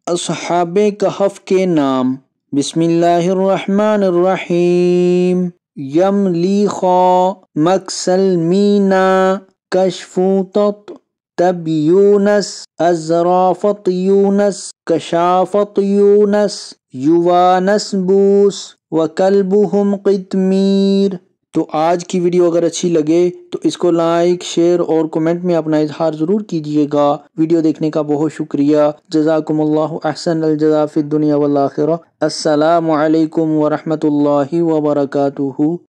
اصحاب کہف کے نام۔ بسم اللہ الرحمن الرحیم۔ یملیخا، مکسلمینا، کشفوتت، تب یونس، ازرافت یونس، کشافت یونس، یوانس بوس، وکلبہم قطمیر۔ تو آج کی ویڈیو اگر اچھی لگے تو اس کو لائک، شیئر اور کمنٹ میں اپنا اظہار ضرور کیجیے گا۔ ویڈیو دیکھنے کا بہت شکریہ۔ جزاکم اللہ احسن الجزاء فی الدنیا والآخرہ۔ السلام علیکم ورحمۃ اللہ وبرکاتہ۔